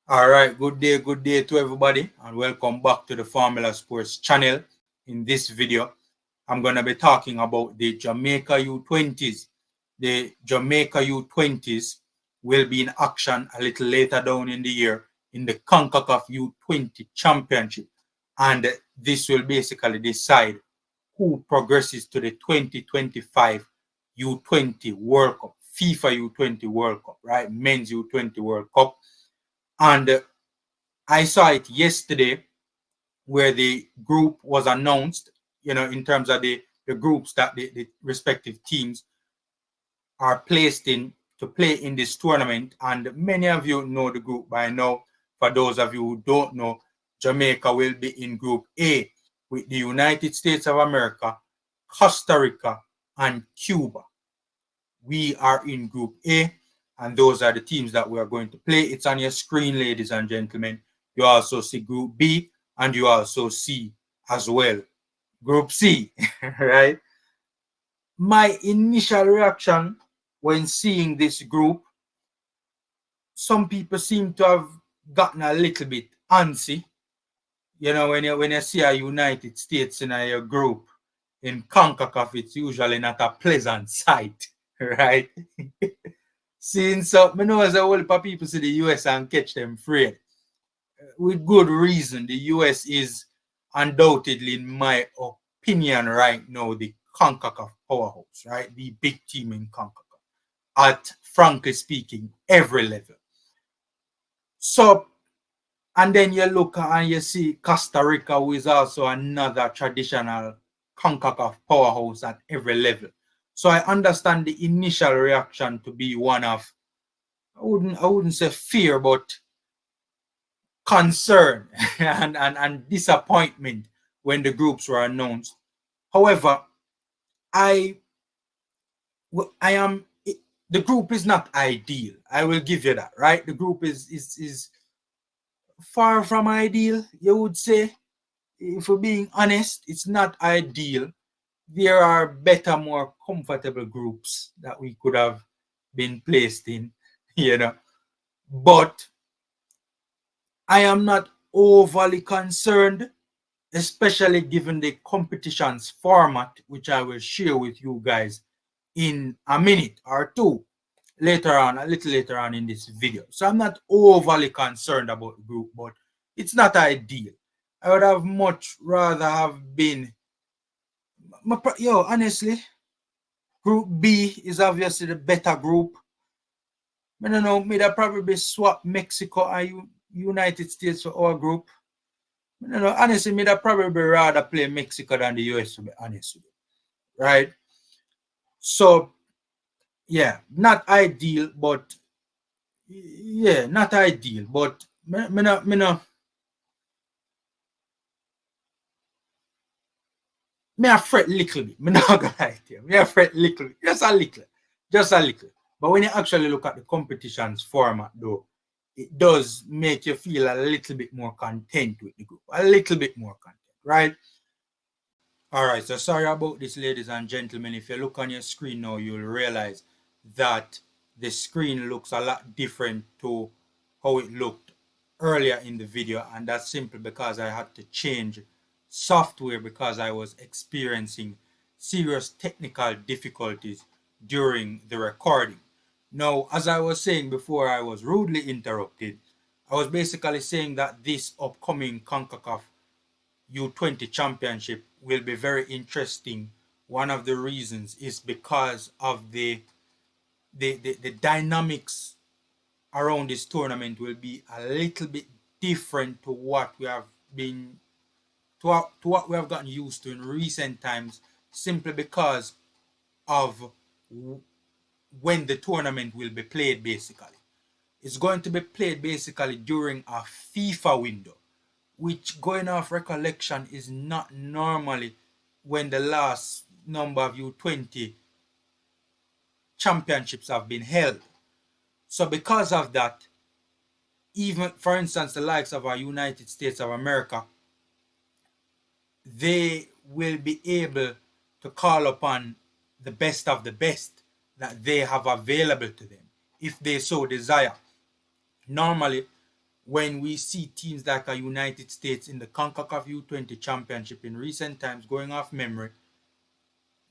All right, good day to everybody, and welcome back to the Formula Sports channel. In this video, I'm going to be talking about the Jamaica U20s. The Jamaica U20s will be in action a little later down in the year in the Concacaf U20 Championship, and this will basically decide who progresses to the 2025 U20 World Cup, FIFA U20 World Cup, right? Men's U20 World Cup. And I saw it yesterday where the group was announced, in terms of the groups that the respective teams are placed in to play in this tournament. And many of you know the group by now. For those of you who don't know, Jamaica will be in Group A with the United States of America, Costa Rica, and Cuba. We are in Group A, and those are the teams that we are going to play. It's on your screen, ladies and gentlemen. You also see Group B, and you also see as well Group C, right? My initial reaction when seeing this group, some people seem to have gotten a little bit antsy. When you see a United States in a group in CONCACAF, it's usually not a pleasant sight, right? Since I know as a whole of people see the US and catch them afraid. With good reason, the US is undoubtedly, in my opinion, right now, the CONCACAF powerhouse, right? The big team in CONCACAF at, frankly speaking, every level. So, and then you look and you see Costa Rica, who is also another traditional CONCACAF powerhouse at every level. So I understand the initial reaction to be one of, I wouldn't say fear, but concern and disappointment when the groups were announced. However, I am, the group is not ideal. I will give you that, right? The group is far from ideal, you would say. If we're being honest, it's not ideal. There are better, more comfortable groups that we could have been placed in, But I am not overly concerned, especially given the competition's format, which I will share with you guys in a minute or two later on, a little later on in this video. So I'm not overly concerned about the group, but it's not ideal. I would have much rather have been, honestly, Group B is obviously the better group. I don't know, maybe probably swap Mexico and United States for our group. I don't know, honestly, maybe probably rather play Mexico than the US, to be honest with you, right? So, yeah, not ideal, but not ideal, but me a fret little bit. Me not gonna lie to you. Me a fret little bit. Just a little. But when you actually look at the competition's format, though, it does make you feel a little bit more content with the group. A little bit more content, right? All right, so sorry about this, ladies and gentlemen. If you look on your screen now, you'll realize that the screen looks a lot different to how it looked earlier in the video, and that's simply because I had to change software because I was experiencing serious technical difficulties during the recording. Now, as I was saying before I was rudely interrupted, I was basically saying that this upcoming CONCACAF U20 championship will be very interesting. One of the reasons is because of the dynamics around this tournament will be a little bit different to what we have been to what we have gotten used to in recent times, simply because of when the tournament will be played. Basically, it's going to be played basically during a FIFA window, which, going off recollection, is not normally when the last number of U20 championships have been held. So because of that, even, for instance, the likes of our United States of America, they will be able to call upon the best of the best that they have available to them if they so desire. Normally, when we see teams like a United States in the Concacaf U20 championship in recent times, going off memory,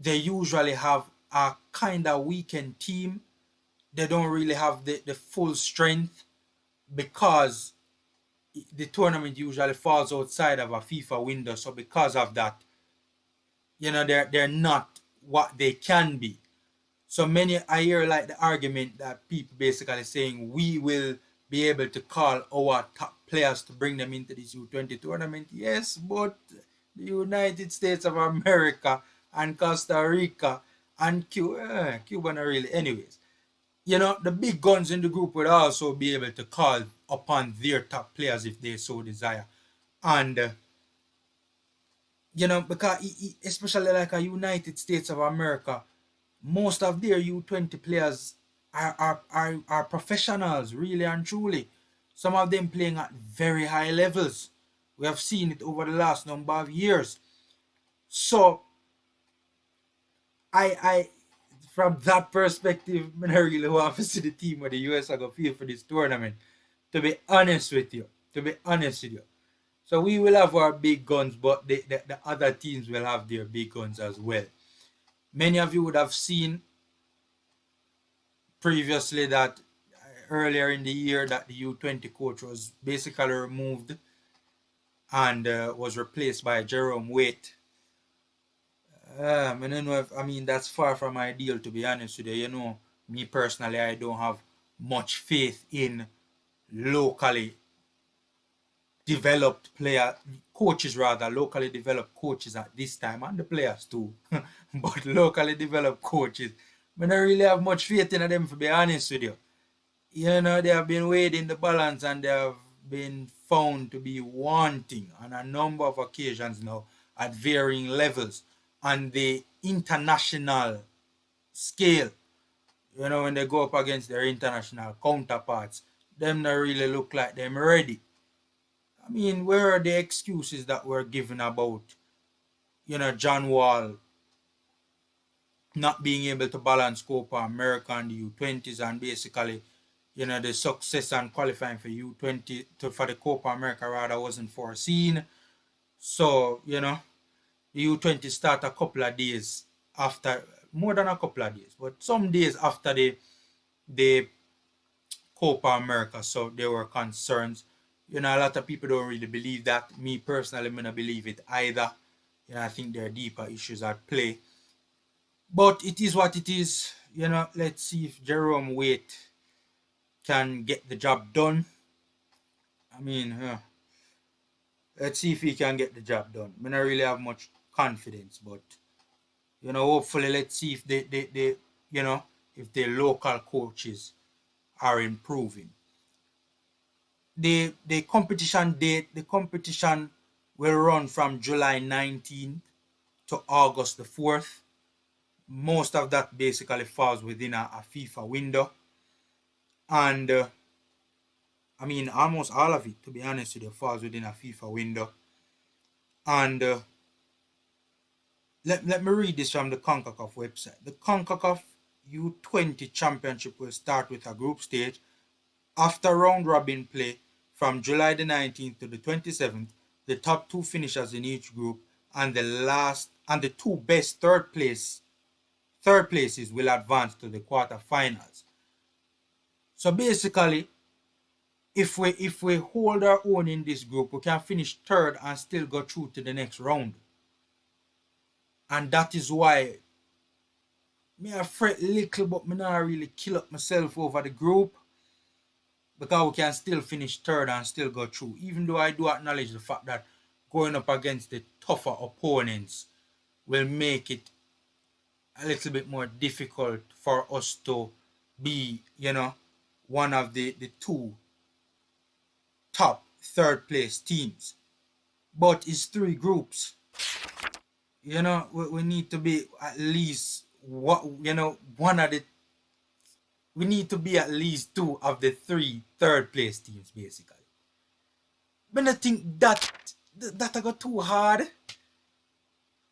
they usually have a kind of weakened team. They don't really have the full strength because the tournament usually falls outside of a FIFA window. So because of that, they're not what they can be. So many I hear like the argument that people basically saying we will be able to call our top players to bring them into this U20 tournament. Yes, but the United States of America and Costa Rica and Cuba not really. Anyways, the big guns in the group would also be able to call upon their top players if they so desire. And because especially like a United States of America, most of their U20 players are professionals, really and truly. Some of them playing at very high levels. We have seen it over the last number of years. So I from that perspective, I really want to see the team where the US are gonna feel for this tournament. To be honest with you. To be honest with you. So we will have our big guns, but the other teams will have their big guns as well. Many of you would have seen previously that earlier in the year that the U20 coach was basically removed and was replaced by Jerome Waite. I don't know that's far from ideal, to be honest with you. Me personally, I don't have much faith in locally developed locally developed coaches at this time, and the players too. But locally developed coaches, I don't really have much faith in them, to be honest with you. They have been weighed in the balance and they have been found to be wanting on a number of occasions now at varying levels on the international scale. When they go up against their international counterparts, them not really look like them ready. Where are the excuses that were given about, John Wall not being able to balance Copa America and the U20s, and basically, the success and qualifying for U20 for the Copa America rather wasn't foreseen. So, the U20 start a couple of days after, more than a couple of days, but some days after the Copa America. So there were concerns. A lot of people don't really believe that. Me personally, I don't believe it either. I think there are deeper issues at play. But it is what it is. Let's see if Jerome Waite can get the job done. Let's see if he can get the job done. I don't really have much confidence, but hopefully let's see if they if the local coaches are improving. The competition will run from July 19th to August the 4th. Most of that basically falls within a FIFA window. And almost all of it, to be honest with you, falls within a FIFA window. And let me read this from the Concacaf website. The Concacaf U20 Championship will start with a group stage. After round robin play from July the 19th to the 27th, the top two finishers in each group and the two best third places will advance to the quarterfinals. So basically, if we hold our own in this group, we can finish third and still go through to the next round. And that is why I fret little, but I not really kill up myself over the group, because we can still finish third and still go through, even though I do acknowledge the fact that going up against the tougher opponents will make it a little bit more difficult for us to be, one of the two top third place teams. But it's three groups. We need to be at least one of the we need to be at least two of the three third place teams, basically. But I think that I got too hard.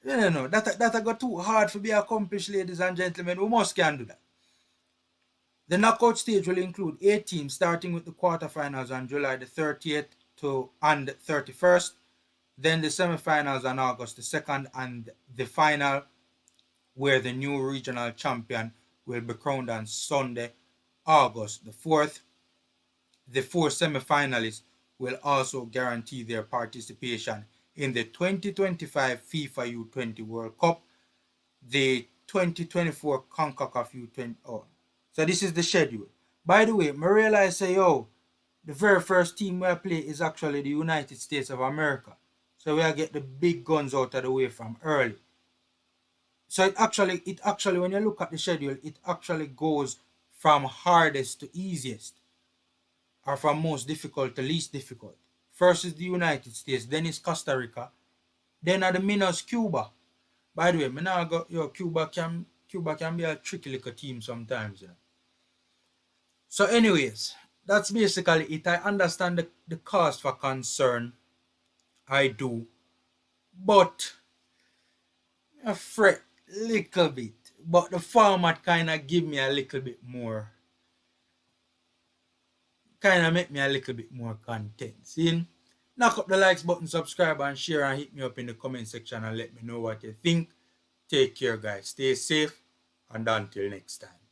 That I got too hard to be accomplished, ladies and gentlemen. We must can do that. The knockout stage will include 8 teams, starting with the quarterfinals on July the 30th and 31st. Then the semifinals on August the 2nd, and the final, where the new regional champion will be crowned on Sunday, August the 4th. The 4 semifinalists will also guarantee their participation in the 2025 FIFA U20 World Cup, the 2024 Concacaf U20. Oh, so this is the schedule. By the way, I realize the very first team we play is actually the United States of America. So we get the big guns out of the way from early. So it actually when you look at the schedule, it actually goes from hardest to easiest, or from most difficult to least difficult. First is the United States, then is Costa Rica, then at the minus Cuba. By the way, me now go Cuba can be a tricky little team sometimes. So anyways, that's basically it. I understand the cause for concern. I do. But I fret little bit. But the format kinda give me a little bit more. Kinda make me a little bit more content. See? Knock up the likes button, subscribe and share, and hit me up in the comment section and let me know what you think. Take care guys. Stay safe and until next time.